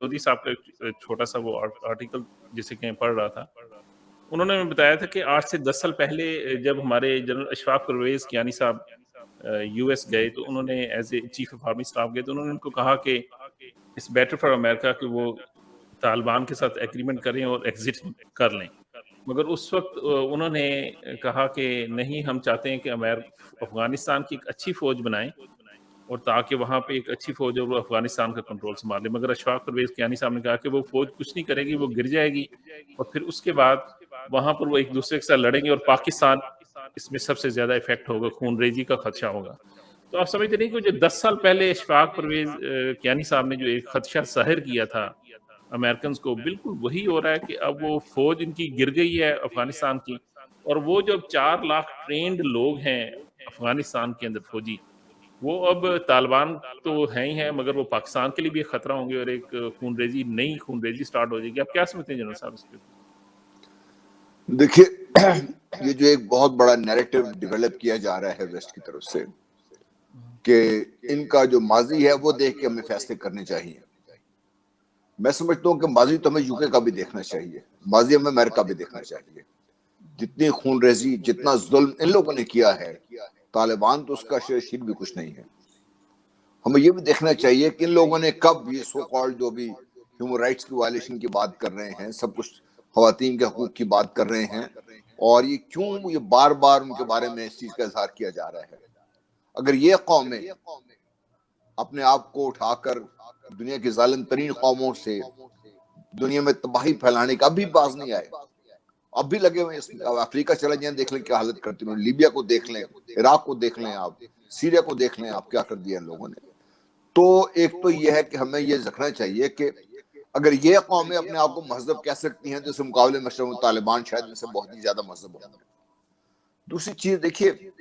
मोदी साहब का एक छोटा सा वो आर्टिकल जिसे कहीं पढ़ रहा था। उन्होंने बताया था कि आज से 10 साल पहले जब हमारे जनरल अशफाक परवेज़ कियानी साहब यूएस गए, तो उन्होंने as a chief of army staff गए, तो उन्होंने उनको कहा कि इट्स बेटर फॉर अमेरिका कि वो तालिबान के साथ एग्रीमेंट करें और एग्ज़िट कर लें। मगर उस वक़्त उन्होंने कहा कि नहीं, हम चाहते हैं कि अफ़गानिस्तान की एक अच्छी फ़ौज बनाएँ और ताकि वहाँ पे एक अच्छी फ़ौज और वो अफ़गानिस्तान का कंट्रोल सँभाल ले। मगर अशफाक परवेज़ कियानी साहब ने कहा कि वो फ़ौज कुछ नहीं करेगी, वो गिर जाएगी और फिर उसके बाद वहाँ पर वो एक-दूसरे के साथ लड़ेंगे और पाकिस्तान इसमें सबसे ज़्यादा इफ़ेक्ट होगा, खून-रेज़ी का खदशा होगा। तो आप समझते नहीं कि जो 10 साल पहले अशफाक परवेज़ कियानी साहब ने जो एक खदशा ज़ाहिर किया था अमेरिकन्स को, बिल्कुल वही हो रहा है कि अब वो फ़ौज इनकी गिर गई है अफ़गानिस्तान की, और वो जो 4 लाख ट्रेन्ड लोग हैं अफ़गानिस्तान के अंदर फ़ौजी, वो अब तालिबान तो हैं ही हैं, मगर वो पाकिस्तान के लिए भी एक खतरा होंगे और एक नई खून-रेज़ी स्टार्ट हो जाएगी। आप क्या समझते हैं जनरल साहब इसके ऊपर? देखिए, ये जो एक बहुत बड़ा नैरेटिव डेवलप किया जा रहा है वेस्ट की तरफ से कि इनका जो माजी है वो देख के हमें फैसले करने चाहिए। मैं समझता हूँ कि माजी तो हमें यूके का भी देखना चाहिए, माजी हमें अमेरिका भी देखना चाहिए। जितनी खूनरेजी, जितना जुल्म इन लोगों ने किया है, तालिबान तो उसका शेर भी कुछ नहीं है। हमें ये भी देखना चाहिए कि इन लोगों ने कब ये सो कॉल्ड जो भी ह्यूमन राइट्स की वायलेशन की बात कर रहे हैं, सब कुछ खवातीन के हकूक की बात कर रहे हैं, और ये क्यों ये बार बार उनके बारे में इस चीज का इजहार किया जा रहा है। अगर ये कौमें अपने आप को उठाकर दुनिया की जालिम तरीन कौमों से दुनिया में तबाही फैलाने का भी बाज नहीं आए, अब भी लगे हुए हैं इसमें। अब अफ्रीका चले जाए, देख लें क्या हालत करती है। लीबिया को देख लें, इराक को देख लें, आप सीरिया को देख लें, आप क्या कर दिया इन लोगों ने। तो एक तो यह है कि हमें यह रखना चाहिए कि अगर ये कौमें अपने आप को महजब कह सकती हैं तो इसके मुकाबले में तालिबान शायद इनसे बहुत ही ज्यादा महजब होंगे। दूसरी चीज देखिए,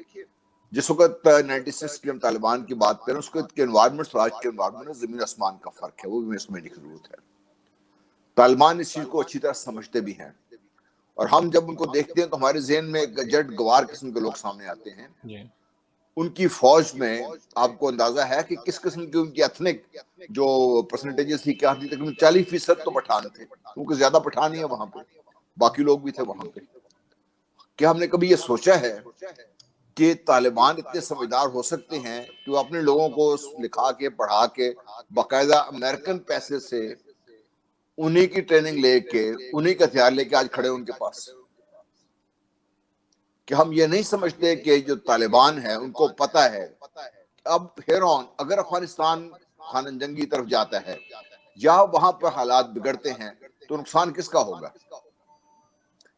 जिस वक्त 96 की हम तालिबान की बात करें, उसके एनवायरमेंट और आज के एनवायरमेंट में जमीन आसमान का फर्क है, वो भी हमें समझने की जरूरत है। तालिबान इस चीज को अच्छी तरह समझते भी हैं, और हम जब उनको देखते हैं तो हमारे जहन में जट गवार किस्म के लोग सामने आते हैं। उनकी फौज में आपको अंदाजा है कि किस किस्म की उनकी एथनिक जो परसेंटेजेस थी, क्या थी, तकरीबन 40% तो पठान थे, क्योंकि ज्यादा पठान ही है वहां पे, बाकी लोग भी थे वहां पे। क्या हमने कभी ये सोचा है कि तालिबान इतने समझदार हो सकते हैं कि वो अपने लोगों को लिखा के पढ़ा के बाकायदा अमेरिकन पैसे से उन्हीं की ट्रेनिंग लेके उन्हीं का हथियार लेके आज खड़े उनके पास? कि हम ये नहीं समझते कि जो तालिबान है उनको पता है अब हेयर ऑन अगर अफगानिस्तान खानन जंग की तरफ जाता है या वहां पर हालात बिगड़ते हैं तो नुकसान किसका होगा?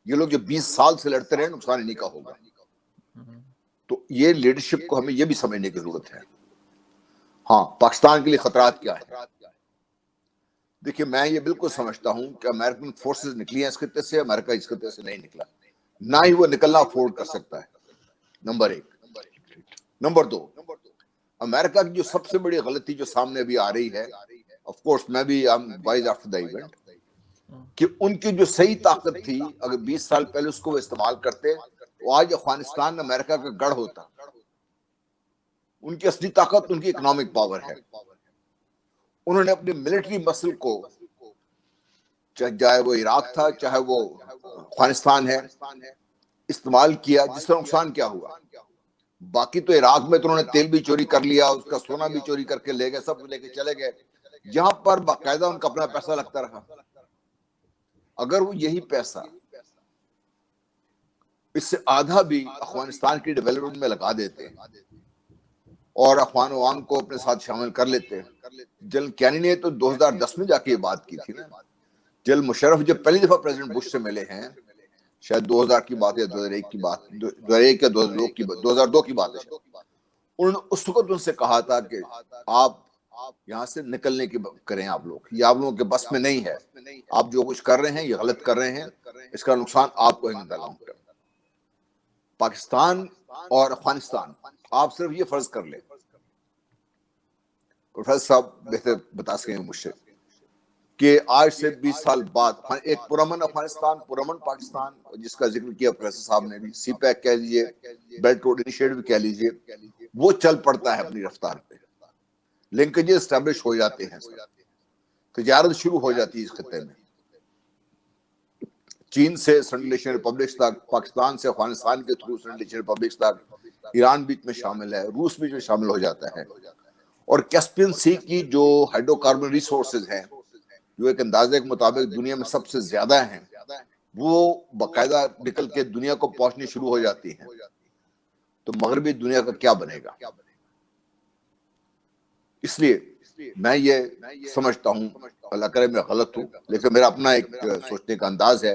ये लोग जो 20 साल से लड़ते रहे, नुकसान इन्हीं का होगा। तो ये लीडरशिप को हमें ये भी समझने की जरूरत है। हाँ, पाकिस्तान के लिए खतरात क्या है? देखिए, मैं ये बिल्कुल समझता हूं कि अमेरिकन फोर्सेस निकली हैं इस खत्ते से, अमेरिका इस खत्ते से नहीं निकला, ना ही वो निकलना अफोर्ड कर सकता है, नंबर एक। नंबर दो, अमेरिका की जो सबसे बड़ी गलती जो सामने अभी आ रही है, ऑफ कोर्स मैं भी वाइज आफ्टर द इवेंट, कि उनकी जो सही ताकत थी अगर 20 साल पहले उसको वो इस्तेमाल करते तो आज अफगानिस्तान अमेरिका का गढ़ होता। उनकी असली ताकत उनकी इकोनॉमिक पावर है। उन्होंने अपने मिलिट्री मसल को, चाहे वो इराक था चाहे वो अफगानिस्तान है, इस्तेमाल किया, जिसका नुकसान क्या हुआ? बाकी तो इराक में तो उन्होंने तेल भी चोरी कर लिया, उसका सोना भी चोरी करके ले गए, सब लेके चले गए। यहां पर बाकायदा उनका अपना पैसा लगता रहा। अगर वो यही पैसा इससे आधा भी अफगानिस्तान की डेवलपमेंट में लगा देते और अफगान अवाम को अपने साथ शामिल कर लेते। जनरल कैनी ने तो 2010 में जाके ये बात की थी ना। जनरल मुशर्रफ जब पहली दफा प्रेसिडेंट बुश से मिले हैं, शायद 2000 की बात है, 2001 की बात, 2001 या 2002 की बात है, उन्होंने उस वक्त उनसे कहा था कि आप यहाँ से निकलने की करें, आप लोग, ये आप लोगों के बस में नहीं है, आप जो कुछ कर रहे हैं ये गलत कर रहे हैं, इसका नुकसान आपको होगा लॉन्ग टर्म। पाकिस्तान और अफगानिस्तान, आप सिर्फ ये फर्ज कर ले, प्रोफेसर साहब बेहतर बता सकेंगे मुझसे, कि आज से 20 साल बाद एक पुरअमन अफगानिस्तान, पुरअमन पाकिस्तान, जिसका जिक्र किया प्रोफेसर साहब ने भी, सीपैक कह लीजिए, बेल्ट रोड इनिशिएटिव कह लीजिए, वो चल पड़ता है अपनी रफ्तार पे, लिंकेजेस एस्टैब्लिश हो जाते हैं। तिजारत शुरू हो जाती है इस खत्ते में। चीन से सेंट्रल एशियन रिपब्लिक्स तक, पाकिस्तान से अफगानिस्तान के थ्रू सेंट्रल एशियन रिपब्लिक्स तक, ईरान बीच में शामिल है, रूस बीच में शामिल हो जाता है। और कैस्पियन सी की जो हाइड्रोकार्बन रिसोर्सेज हैं, जो एक अंदाजे के मुताबिक दुनिया में सबसे ज्यादा हैं, वो बाकायदा निकल के दुनिया को पहुंचनी शुरू हो जाती हैं। तो मगरबी दुनिया का क्या बनेगा? इसलिए मैं ये समझता हूं, अल्लाह करे मैं गलत हूं, लेकिन मेरा अपना एक सोचने का अंदाज है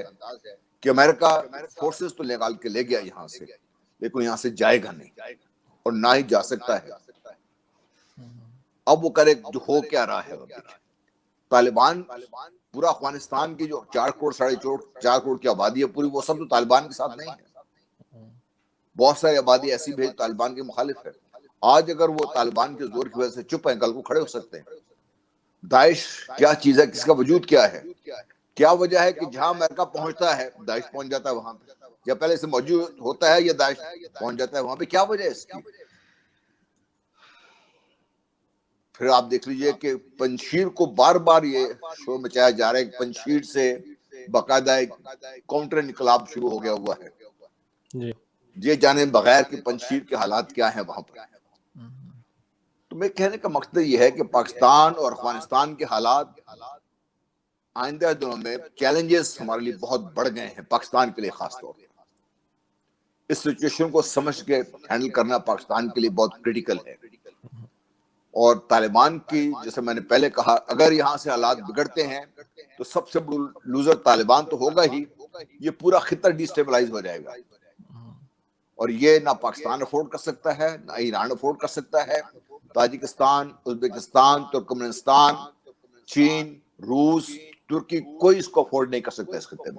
कि अमेरिका फोर्सेस तो निकाल के ले गया यहां से, लेकिन यहां से जाएगा नहीं और ना ही जा सकता है। अब वो करे जो हो क्या रहा है। तालिबान पूरा अफगानिस्तान की जो 4 करोड़ 4.5 करोड़ की आबादी है पूरी, वो सब तो तालिबान के साथ नहीं है। बहुत सारी आबादी ऐसी भी तालिबान के मुखालिफ है। आज अगर वो तालिबान के जोर की वजह से चुप है, कल को खड़े हो सकते हैं। दाइश क्या चीज है, किसका वजूद क्या है, क्या वजह है कि जहां अमेरिका पहुंचता है दाइश पहुंच जाता है वहां पे, या पहले से मौजूद होता है या दाइश पहुंच जाता है वहां पे? क्या वजह है इसकी? फिर आप देख लीजिए कि पंजशीर को बार बार ये शोर मचाया जा रहा है कि पंजशीर से बाकायदा एक काउंटर इनकलाब शुरू हो गया हुआ है जी। ये जाने बगैर कि पंजशीर के हालात क्या हैं वहां पर। तो मैं कहने का मकसद ये है कि पाकिस्तान और अफगानिस्तान के हालात आइंदा दिनों में चैलेंजेस हमारे लिए बहुत बढ़ गए हैं, पाकिस्तान के लिए खासतौर पर। इस सिचुएशन को समझ के हैंडल करना पाकिस्तान के लिए बहुत क्रिटिकल है। और तालिबान की, जैसे मैंने पहले कहा, अगर यहाँ से हालात बिगड़ते हैं तो सबसे बड़ा लूजर तालिबान तो होगा ही, ये पूरा खिता डिस्टेबलाइज हो जाएगा। और ये ना पाकिस्तान अफोर्ड कर सकता है, ना ईरान अफोर्ड कर सकता है। ताजिकिस्तान, उज्बेकिस्तान, तुर्कमेनिस्तान, चीन, रूस, तुर्की, कोई इसको अफोर्ड नहीं कर सकता इस खिते में।